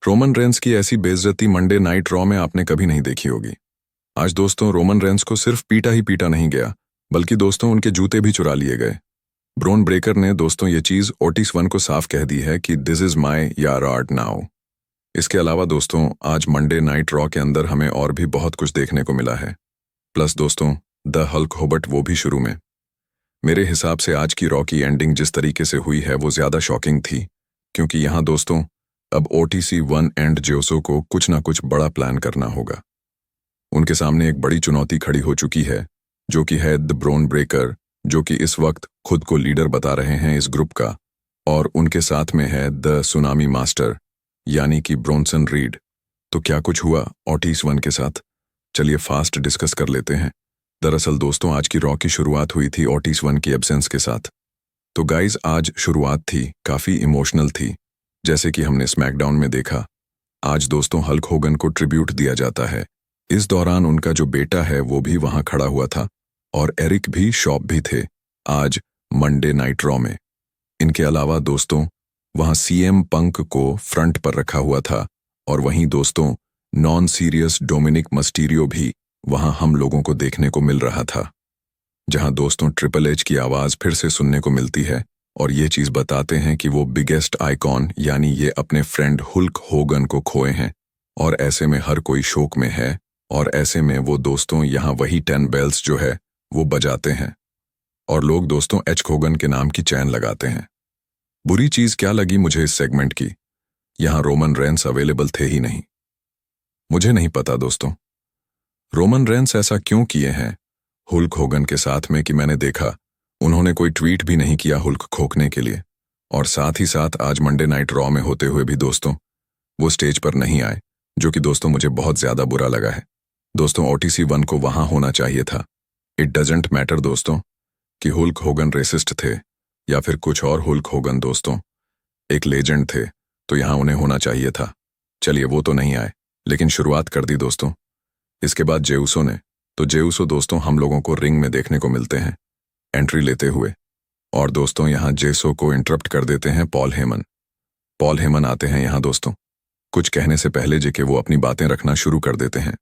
Roman Reigns की ऐसी बेइज्जती मंडे नाइट रॉ में आपने कभी नहीं देखी होगी। आज दोस्तों रोमन रेंस को सिर्फ पीटा ही पीटा नहीं गया, बल्कि दोस्तों उनके जूते भी चुरा लिए गए। ब्रोन ब्रेकर ने दोस्तों ये चीज ओटिस वन को साफ कह दी है कि दिस इज माई यार आर्ट नाउ। इसके अलावा दोस्तों आज मंडे नाइट रॉ के अंदर हमें और भी बहुत कुछ देखने को मिला है। प्लस दोस्तों द हल्क होबट वो भी शुरू में। मेरे हिसाब से आज की रॉ की एंडिंग जिस तरीके से हुई है वो ज्यादा शॉकिंग थी, क्योंकि यहाँ दोस्तों अब ओटीसी वन एंड जोसो को कुछ ना कुछ बड़ा प्लान करना होगा। उनके सामने एक बड़ी चुनौती खड़ी हो चुकी है, जो कि है द ब्रोन ब्रेकर, जो कि इस वक्त खुद को लीडर बता रहे हैं इस ग्रुप का, और उनके साथ में है द सुनामी मास्टर यानी कि ब्रोनसन रीड। तो क्या कुछ हुआ ओटिस वन के साथ, चलिए फास्ट डिस्कस कर लेते हैं। दरअसल दोस्तों आज की रॉ की शुरुआत हुई थी ओटिस वन की एब्सेंस के साथ। तो गाइज आज शुरुआत थी काफी इमोशनल थी, जैसे कि हमने स्मैकडाउन में देखा। आज दोस्तों हल्क होगन को ट्रिब्यूट दिया जाता है। इस दौरान उनका जो बेटा है वो भी वहां खड़ा हुआ था, और एरिक भी शॉप भी थे आज मंडे नाइट रॉ में। इनके अलावा दोस्तों वहां सीएम पंक को फ्रंट पर रखा हुआ था, और वहीं दोस्तों नॉन सीरियस डोमिनिक मस्टीरियो भी वहां हम लोगों को देखने को मिल रहा था, जहां दोस्तों ट्रिपल एच की आवाज फिर से सुनने को मिलती है, और ये चीज बताते हैं कि वो बिगेस्ट आइकॉन यानी ये अपने फ्रेंड हुल्क होगन को खोए हैं, और ऐसे में हर कोई शोक में है। और ऐसे में वो दोस्तों यहाँ वही 10 बेल्स जो है वो बजाते हैं, और लोग दोस्तों एच होगन के नाम की चैन लगाते हैं। बुरी चीज क्या लगी मुझे इस सेगमेंट की, यहाँ रोमन रेंस अवेलेबल थे ही नहीं। मुझे नहीं पता दोस्तों रोमन रेंस ऐसा क्यों किए हैं हुल्क होगन के साथ में, कि मैंने देखा उन्होंने कोई ट्वीट भी नहीं किया हुल्क खोकने के लिए। और साथ ही साथ आज मंडे नाइट रॉ में होते हुए भी दोस्तों वो स्टेज पर नहीं आए, जो कि दोस्तों मुझे बहुत ज्यादा बुरा लगा है। दोस्तों ओटीसी वन को वहां होना चाहिए था। इट डजेंट मैटर दोस्तों कि हुल्क होगन रेसिस्ट थे या फिर कुछ और, हुल्क होगन दोस्तों एक लेजेंड थे, तो यहां उन्हें होना चाहिए था। चलिए वो तो नहीं आए, लेकिन शुरुआत कर दी दोस्तों। इसके बाद जेउसो ने, तो जेउसो दोस्तों हम लोगों को रिंग में देखने को मिलते हैं एंट्री लेते हुए, और दोस्तों यहाँ जेसो को इंटरप्ट कर देते हैं पॉल हेमन। पॉल हेमन आते हैं यहाँ दोस्तों कुछ कहने से पहले, जेके वो अपनी बातें रखना शुरू कर देते हैं।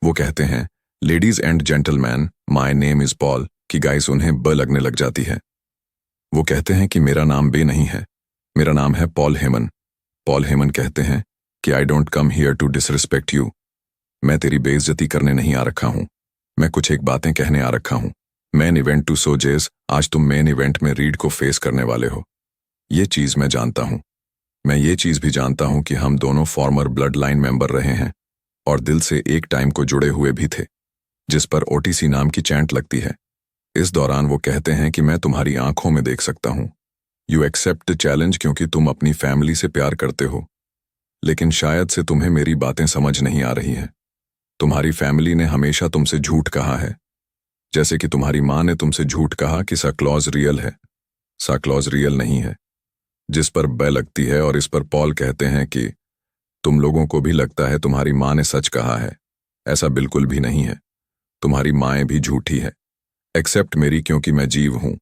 वो कहते हैं ladies and gentleman my name is Paul, कि गाइस उन्हें ब लगने लग जाती है। वो कहते हैं कि मेरा नाम बे नहीं है, मेरा नाम है पॉल हेमन। पॉल हेमन कहते हैं कि I don't come here to disrespect you, मैं तेरी बेइज्जती करने नहीं आ रखा हूं, मैं कुछ एक बातें कहने आ रखा हूं। मेन इवेंट टू सो जेस, आज तुम मेन इवेंट में रीड को फेस करने वाले हो। ये चीज मैं जानता हूं। मैं ये चीज भी जानता हूं कि हम दोनों फॉर्मर ब्लड लाइन मेंबर रहे हैं, और दिल से एक टाइम को जुड़े हुए भी थे, जिस पर ओटीसी नाम की चैंट लगती है। इस दौरान वो कहते हैं कि मैं तुम्हारी आंखों में देख सकता हूं। यू एक्सेप्ट द चैलेंज क्योंकि तुम अपनी फैमिली से प्यार करते हो, लेकिन शायद से तुम्हें मेरी बातें समझ नहीं आ रही हैं। तुम्हारी फैमिली ने हमेशा तुमसे झूठ कहा है, जैसे कि तुम्हारी माँ ने तुमसे झूठ कहा कि साक्लॉज रियल है। साक्लॉज रियल नहीं है, जिस पर ब लगती है, और इस पर पॉल कहते हैं कि तुम लोगों को भी लगता है तुम्हारी माँ ने सच कहा है। ऐसा बिल्कुल भी नहीं है, तुम्हारी माएँ भी झूठी है, एक्सेप्ट मेरी, क्योंकि मैं जीव हूं।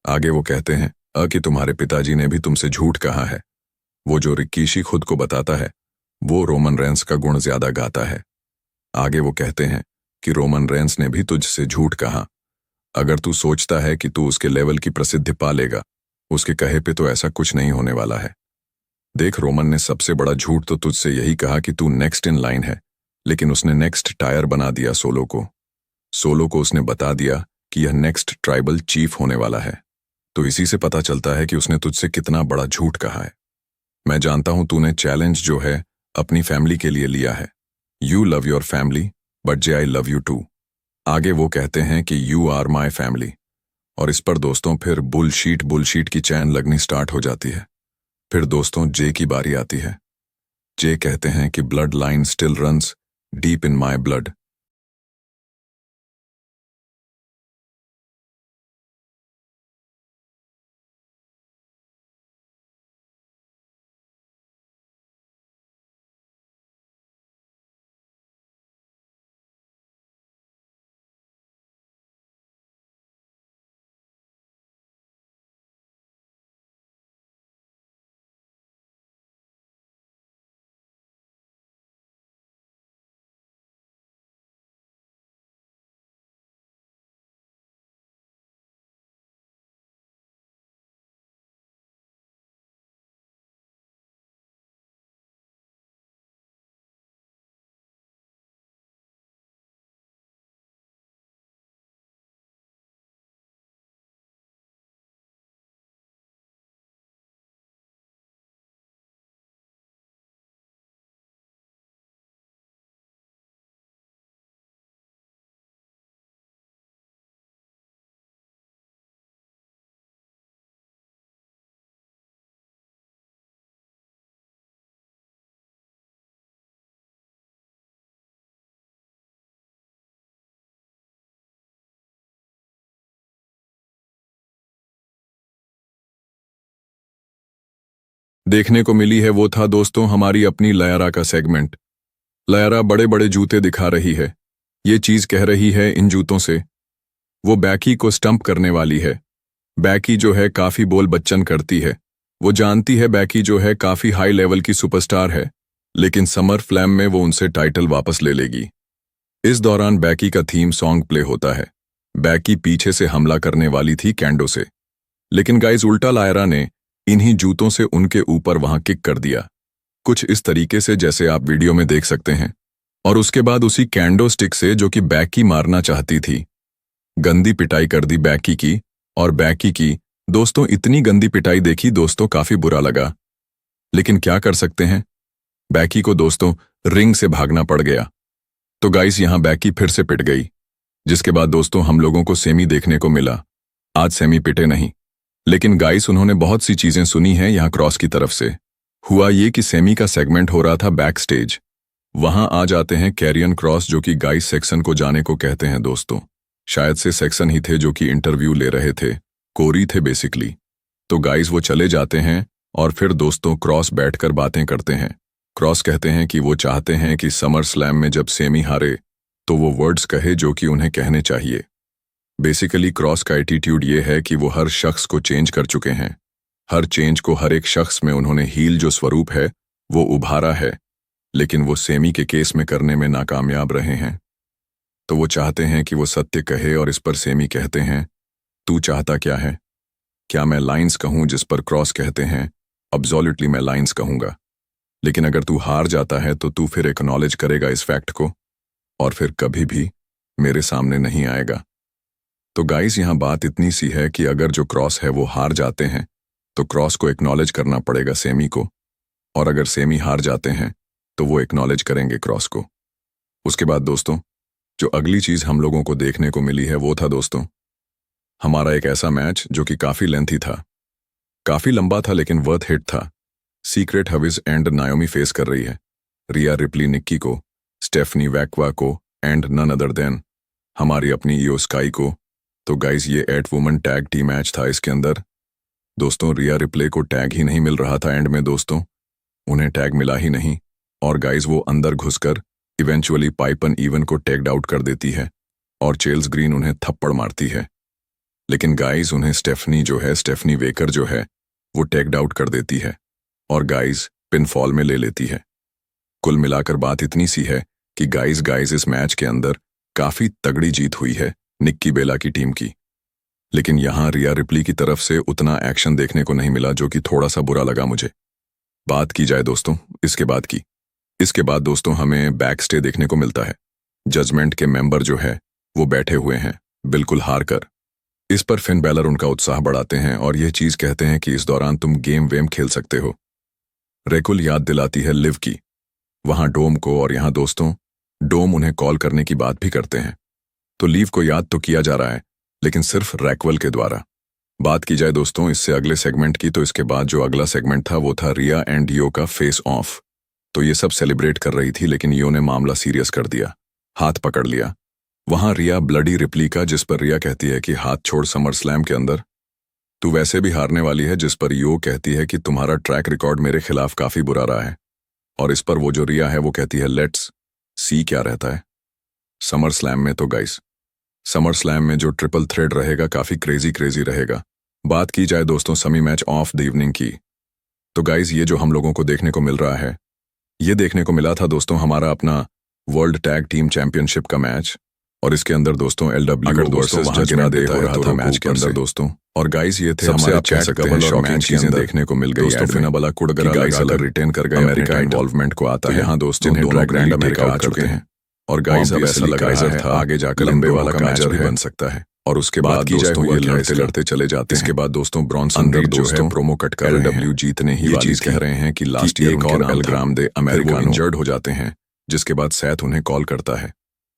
आगे वो कहते हैं कि तुम्हारे पिताजी ने भी तुमसे झूठ कहा है। वो जो रिकीशी खुद को बताता है वो रोमन रेंस का गुण ज्यादा गाता है। आगे वो कहते हैं कि रोमन रेंस ने भी तुझसे झूठ कहा। अगर तू सोचता है कि तू उसके लेवल की प्रसिद्धि पा लेगा, उसके कहे पे तो ऐसा कुछ नहीं होने वाला है। देख रोमन ने सबसे बड़ा झूठ तो तुझसे यही कहा कि तू नेक्स्ट इन लाइन है, लेकिन उसने नेक्स्ट टायर बना दिया सोलो को। सोलो को उसने बता दिया कि यह नेक्स्ट ट्राइबल चीफ होने वाला है। तो इसी से पता चलता है कि उसने तुझसे कितना बड़ा झूठ कहा है। मैं जानता हूं तूने चैलेंज जो है अपनी फैमिली के लिए लिया है। You love your family, but Jey I love you too. आगे वो कहते हैं कि यू आर माई फैमिली, और इस पर दोस्तों फिर बुलशीट की चैन लगनी स्टार्ट हो जाती है। फिर दोस्तों जे की बारी आती है। जे कहते हैं कि blood line still runs deep in my blood. देखने को मिली है वो था दोस्तों हमारी अपनी लयरा का सेगमेंट। लयरा बड़े बड़े जूते दिखा रही है। ये चीज कह रही है इन जूतों से वो बैकी को स्टंप करने वाली है। बैकी जो है काफी बोल बच्चन करती है। वो जानती है बैकी जो है काफी हाई लेवल की सुपरस्टार है, लेकिन समर फ्लैम में वो उनसे टाइटल वापस ले लेगी। इस दौरान बैकी का थीम सॉन्ग प्ले होता है। बैकी पीछे से हमला करने वाली थी कैंडो से, लेकिन गाइस उल्टा लायरा ने इन्हीं जूतों से उनके ऊपर वहां किक कर दिया, कुछ इस तरीके से जैसे आप वीडियो में देख सकते हैं। और उसके बाद उसी कैंडो स्टिक से जो कि बैकी मारना चाहती थी, गंदी पिटाई कर दी बैकी की। और बैकी की दोस्तों इतनी गंदी पिटाई देखी दोस्तों काफी बुरा लगा, लेकिन क्या कर सकते हैं, बैकी को दोस्तों रिंग से भागना पड़ गया। तो गाइस यहां बैकी फिर से पिट गई, जिसके बाद दोस्तों हम लोगों को सेमी देखने को मिला। आज सेमी पिटे नहीं, लेकिन गाइस उन्होंने बहुत सी चीजें सुनी हैं यहां क्रॉस की तरफ से। हुआ ये कि सेमी का सेगमेंट हो रहा था बैक स्टेज। वहां आ जाते हैं कैरियन क्रॉस जो कि गाइस सेक्शन को जाने को कहते हैं दोस्तों। शायद से सेक्शन ही थे जो कि इंटरव्यू ले रहे थे, कोरी थे बेसिकली। तो गाइस वो चले जाते हैं और फिर दोस्तों क्रॉस बैठकर बातें करते हैं। क्रॉस कहते हैं कि वो चाहते हैं कि समर स्लैम में जब सेमी हारे तो वो वर्ड्स कहे जो कि उन्हें कहने चाहिए। बेसिकली क्रॉस का एटीट्यूड ये है कि वो हर शख्स को चेंज कर चुके हैं। हर चेंज को हर एक शख्स में उन्होंने हील जो स्वरूप है वो उभारा है, लेकिन वो सेमी के केस में करने में नाकामयाब रहे हैं। तो वो चाहते हैं कि वो सत्य कहे और इस पर सेमी कहते हैं, तू चाहता क्या है? क्या मैं लाइंस कहूं? जिस पर क्रॉस कहते हैं, अब्सोल्युटली मैं लाइंस कहूंगा, लेकिन अगर तू हार जाता है तो तू फिर एक्नॉलेज करेगा इस फैक्ट को और फिर कभी भी मेरे सामने नहीं आएगा। तो गाइस यहां बात इतनी सी है कि अगर जो क्रॉस है वो हार जाते हैं तो क्रॉस को एक्नॉलेज करना पड़ेगा सेमी को, और अगर सेमी हार जाते हैं तो वो एक्नॉलेज करेंगे क्रॉस को। उसके बाद दोस्तों जो अगली चीज हम लोगों को देखने को मिली है वो था दोस्तों हमारा एक ऐसा मैच जो कि काफी लेंथी था, काफी लंबा था, लेकिन वर्थ हिट था। सीक्रेट हविज एंड नायोमी फेस कर रही है रिया रिप्ली निक्की को, स्टेफनी वैक्वा को एंड नन अदर देन हमारी अपनी ईओ स्काई को। तो गाइस ये 8 वुमन टैग टीम मैच था। इसके अंदर दोस्तों रिया रिप्ले को टैग ही नहीं मिल रहा था एंड में दोस्तों, उन्हें टैग मिला ही नहीं, और गाइस वो अंदर घुसकर इवेंचुअली पाइपन इवन को टैग्ड आउट कर देती है और चेल्स ग्रीन उन्हें थप्पड़ मारती है। लेकिन गाइस उन्हें स्टेफनी वेकर जो है वो टैग्ड आउट कर देती है और गाइस पिनफॉल में ले लेती है। कुल मिलाकर बात इतनी सी है कि गाइस इस मैच के अंदर काफी तगड़ी जीत हुई है निक्की बेला की टीम की। लेकिन यहां रिया रिप्ली की तरफ से उतना एक्शन देखने को नहीं मिला, जो कि थोड़ा सा बुरा लगा मुझे। बात की जाए दोस्तों इसके बाद दोस्तों हमें बैक स्टे देखने को मिलता है। जजमेंट के मेंबर जो है वो बैठे हुए हैं बिल्कुल हार कर। इस पर फिन बैलर उनका उत्साह बढ़ाते हैं और यह चीज कहते हैं कि इस दौरान तुम गेम वेम खेल सकते हो। रेकुल याद दिलाती है लिव की वहां डोम को, और यहां दोस्तों डोम उन्हें कॉल करने की बात भी करते हैं। तो लीव को याद तो किया जा रहा है, लेकिन सिर्फ रैक्वल के द्वारा। बात की जाए दोस्तों इससे अगले सेगमेंट की, तो इसके बाद जो अगला सेगमेंट था वो था रिया एंड यो का फेस ऑफ। तो ये सब सेलिब्रेट कर रही थी, लेकिन यो ने मामला सीरियस कर दिया, हाथ पकड़ लिया। वहां रिया ब्लडी रिप्ली का, जिस पर रिया कहती है कि हाथ छोड़ समर स्लैम के अंदर, तू वैसे भी हारने वाली है, जिस पर यो कहती है कि तुम्हारा ट्रैक रिकॉर्ड मेरे खिलाफ काफी बुरा रहा है। और इस पर वो जो रिया है वो कहती है लेट्स सी क्या रहता है समर स्लैम में। तो गाइस समर स्लैम में जो ट्रिपल थ्रेड रहेगा काफी क्रेजी रहेगा। बात की जाए दोस्तों semi match of the evening की, तो गाइस ये जो हम लोगों को देखने को मिल रहा है, ये देखने को मिला था दोस्तों हमारा अपना वर्ल्ड टैग टीम चैंपियनशिप का मैच। और इसके अंदर दोस्तों LW वर्सेस जजमेंट डे हो रहा था मैच के अंदर दोस्तों। और गाइस ये थे हमारे चैट कपल शॉकिंग चीजें देखने को मिल गई दोस्तों। फिनाबला कुड़गरा लगाकर रिटेन कर गए अमेरिका इन्वॉल्वमेंट को आता है यहाँ दोस्तों, जिन्हें ग्रैंड अमेरिका आ चुके हैं। और गाइस अब ऐसा लग रहा है आगे जाकर लंबे वाला मैच भी बन सकता है। और उसके बाद दोस्तों ये लड़ते चले जाते हैं। इसके बाद दोस्तों ब्रॉन्सन रीड जो है प्रोमो कट कर LW जीतने ही वाली कह रहे हैं कि लास्ट ईयर एक और एलग्राम दे अमेरिका इंजर्ड हो जाते हैं, जिसके बाद सैथ उन्हें कॉल करता है।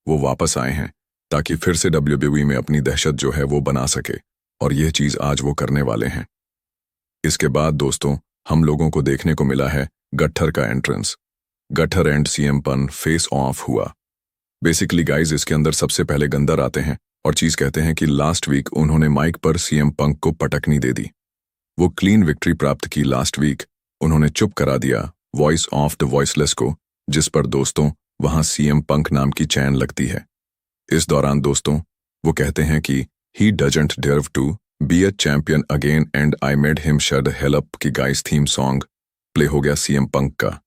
वो वापस आए हैं ताकि फिर से WWE में अपनी दहशत जो है वो बना सके, और यह चीज आज वो करने वाले हैं। इसके बाद दोस्तों हम लोगों को देखने को मिला है गट्ठर का एंट्रेंस। गट्ठर एंड CM पन फेस ऑफ हुआ। बेसिकली गाइज इसके अंदर सबसे पहले गंदर आते हैं और चीज कहते हैं कि लास्ट वीक उन्होंने माइक पर CM पंक को पटकनी दे दी। वो क्लीन विक्ट्री प्राप्त की लास्ट वीक, उन्होंने चुप करा दिया वॉइस ऑफ द वॉइसलेस को, जिस पर दोस्तों वहां सीएम पंक नाम की चैन लगती है। इस दौरान दोस्तों वो कहते हैं कि he doesn't deserve to be a champion again and I made him shut hell up की गाइस थीम सॉन्ग प्ले हो गया सीएम पंक का।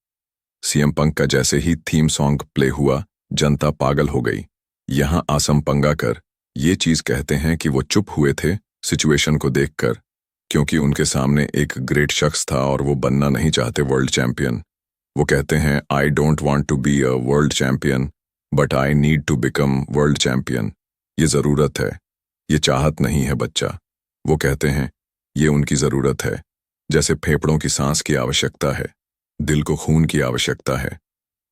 सीएम पंक का जैसे ही थीम सॉन्ग प्ले हुआ, जनता पागल हो गई। यहां आसम पंगाकर ये चीज कहते हैं कि वो चुप हुए थे सिचुएशन को देखकर, क्योंकि उनके सामने एक ग्रेट शख्स था और वो बनना नहीं चाहते वर्ल्ड चैंपियन। वो कहते हैं I don't want to be a world champion but I need to become world champion. ये ज़रूरत है, ये चाहत नहीं है बच्चा। वो कहते हैं ये उनकी ज़रूरत है, जैसे फेफड़ों की सांस की आवश्यकता है, दिल को खून की आवश्यकता है,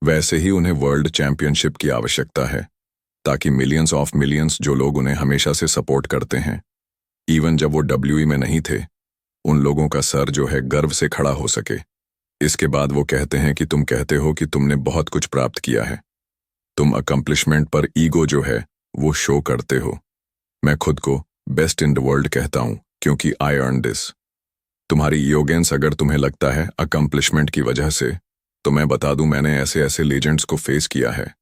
वैसे ही उन्हें वर्ल्ड चैंपियनशिप की आवश्यकता है, ताकि मिलियंस ऑफ मिलियंस जो लोग उन्हें हमेशा से सपोर्ट करते हैं, इवन जब वो डब्ल्यूई में नहीं थे, उन लोगों का सर जो है गर्व से खड़ा हो सके। इसके बाद वो कहते हैं कि तुम कहते हो कि तुमने बहुत कुछ प्राप्त किया है, तुम अकम्पलिशमेंट पर ईगो जो है वो शो करते हो। मैं खुद को बेस्ट इन द वर्ल्ड कहता हूं क्योंकि आई अर्न दिस। तुम्हारी योगेंस अगर तुम्हें लगता है अकम्पलिशमेंट की वजह से, तो मैं बता दूं मैंने ऐसे ऐसे लेजेंड्स को फेस किया है।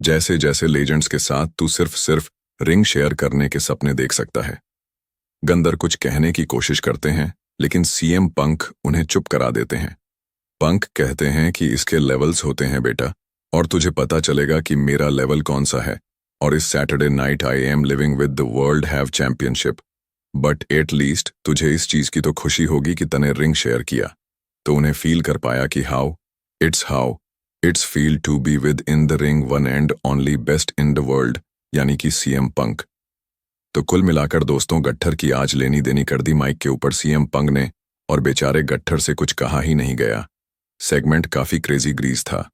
जैसे जैसे लेजेंड्स के साथ तू सिर्फ रिंग शेयर करने के सपने देख सकता है। गंदर कुछ कहने की कोशिश करते हैं लेकिन सीएम पंक उन्हें चुप करा देते हैं। पंक कहते हैं कि इसके लेवल्स होते हैं बेटा, और तुझे पता चलेगा कि मेरा लेवल कौन सा है। और इस Saturday night I am living with the world have championship, but at least तुझे इस चीज की तो खुशी होगी कि तने रिंग शेयर किया, तो उन्हें फील कर पाया कि how it's feel to be within the ring one and only best in the world, यानी कि सीएम पंक। तो कुल मिलाकर दोस्तों गट्ठर की आज लेनी देनी कर दी माइक के ऊपर सीएम पंक ने, और बेचारे गट्ठर से कुछ कहा ही नहीं गया। सेगमेंट काफी क्रेजी ग्रीज था।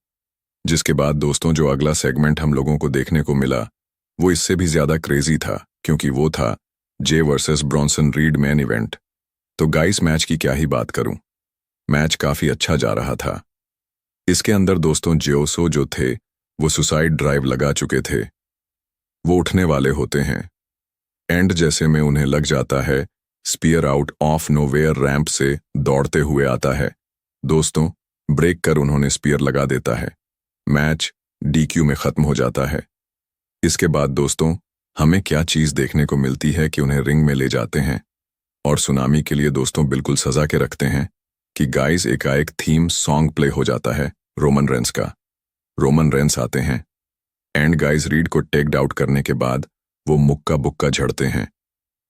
जिसके बाद दोस्तों जो अगला सेगमेंट हम लोगों को देखने को मिला वो इससे भी ज्यादा क्रेजी था, क्योंकि वो था Jey versus Bronson Reed main event. तो गाइस मैच की क्या ही बात करूं, मैच काफी अच्छा जा रहा था। इसके अंदर दोस्तों जेओसो जो थे वो सुसाइड ड्राइव लगा चुके थे, वो उठने वाले होते हैं। एंड जैसे में उन्हें लग जाता है spear out of nowhere ramp से दौड़ते हुए आता है। दोस्तों ब्रेक कर उन्होंने स्पीयर लगा देता है। मैच डीक्यू में खत्म हो जाता है। इसके बाद दोस्तों हमें क्या चीज देखने को मिलती है कि उन्हें रिंग में ले जाते हैं और सुनामी के लिए दोस्तों बिल्कुल सजा के रखते हैं कि गाइस एकाएक थीम सॉन्ग प्ले हो जाता है रोमन रेंस का। रोमन रेंस आते हैं एंड गाइस रीड को टेक आउट करने के बाद वो मुक्का बुक्का झड़ते हैं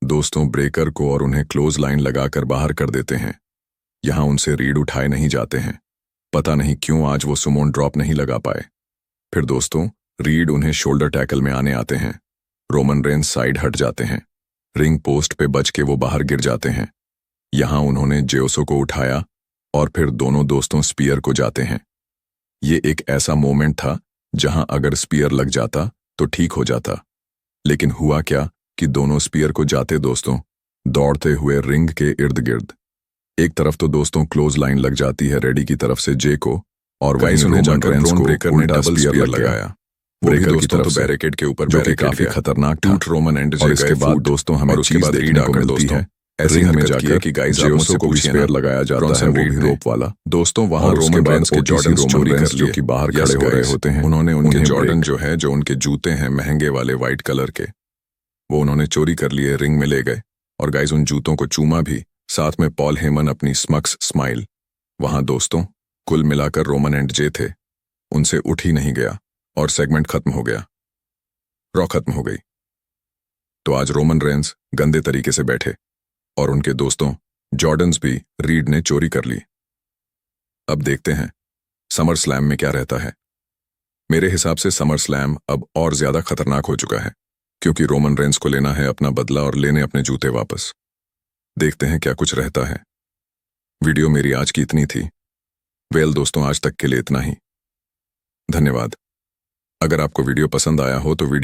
दोस्तों ब्रेकर को, और उन्हें क्लोज लाइन लगाकर बाहर कर देते हैं। यहां उनसे रीड उठाए नहीं जाते हैं, पता नहीं क्यों आज वो सुमोन ड्रॉप नहीं लगा पाए। फिर दोस्तों रीड उन्हें शोल्डर टैकल में आने आते हैं। रोमन रेंस साइड हट जाते हैं, रिंग पोस्ट पे बच के वो बाहर गिर जाते हैं। यहां उन्होंने जेओसो को उठाया और फिर दोनों दोस्तों स्पीयर को जाते हैं। ये एक ऐसा मोमेंट था जहां अगर स्पीयर लग जाता तो ठीक हो जाता, लेकिन हुआ क्या कि दोनों स्पीयर को जाते दोस्तों दौड़ते हुए रिंग के इर्द गिर्द। एक तरफ तो दोस्तों क्लोज लाइन लग जाती है रेडी की तरफ से जे को, और वहीं उन्हें जाकर ब्रेकर ने डबल स्पीयर लगाया ब्रेकर की तरफ बैरिकेड के ऊपर, जो कि काफी खतरनाक टूट रोमन एंड जे। इसके बाद दोस्तों हमें चीज देखने को मिलती है ऐसे हमें जाकर कि गाइस जेओसो को स्पीयर लगाया जाता है, वो भी रोप वाला। दोस्तों वहां रोमन रेंस के जॉर्डन चोरी कर जो कि बाहर खड़े हो रहे होते हैं, उन्होंने उनके जॉर्डन जो है जो उनके जूते हैं महंगे वाले व्हाइट कलर के, वो उन्होंने चोरी कर लिए, रिंग में ले गए और गाइस उन जूतों को चूमा भी, साथ में पॉल हेमन अपनी स्मक्स स्माइल। वहां दोस्तों कुल मिलाकर रोमन एंड जे थे, उनसे उठ ही नहीं गया और सेगमेंट खत्म हो गया, रॉ खत्म हो गई। तो आज रोमन रेंस गंदे तरीके से बैठे और उनके दोस्तों जॉर्डन्स भी रीड ने चोरी कर ली। अब देखते हैं समर स्लैम में क्या रहता है। मेरे हिसाब से समर स्लैम अब और ज्यादा खतरनाक हो चुका है, क्योंकि रोमन रेंस को लेना है अपना बदला और लेने अपने जूते वापस। देखते हैं क्या कुछ रहता है। वीडियो मेरी आज की इतनी थी। वेल दोस्तों आज तक के लिए इतना ही। धन्यवाद। अगर आपको वीडियो पसंद आया हो तो वीडियो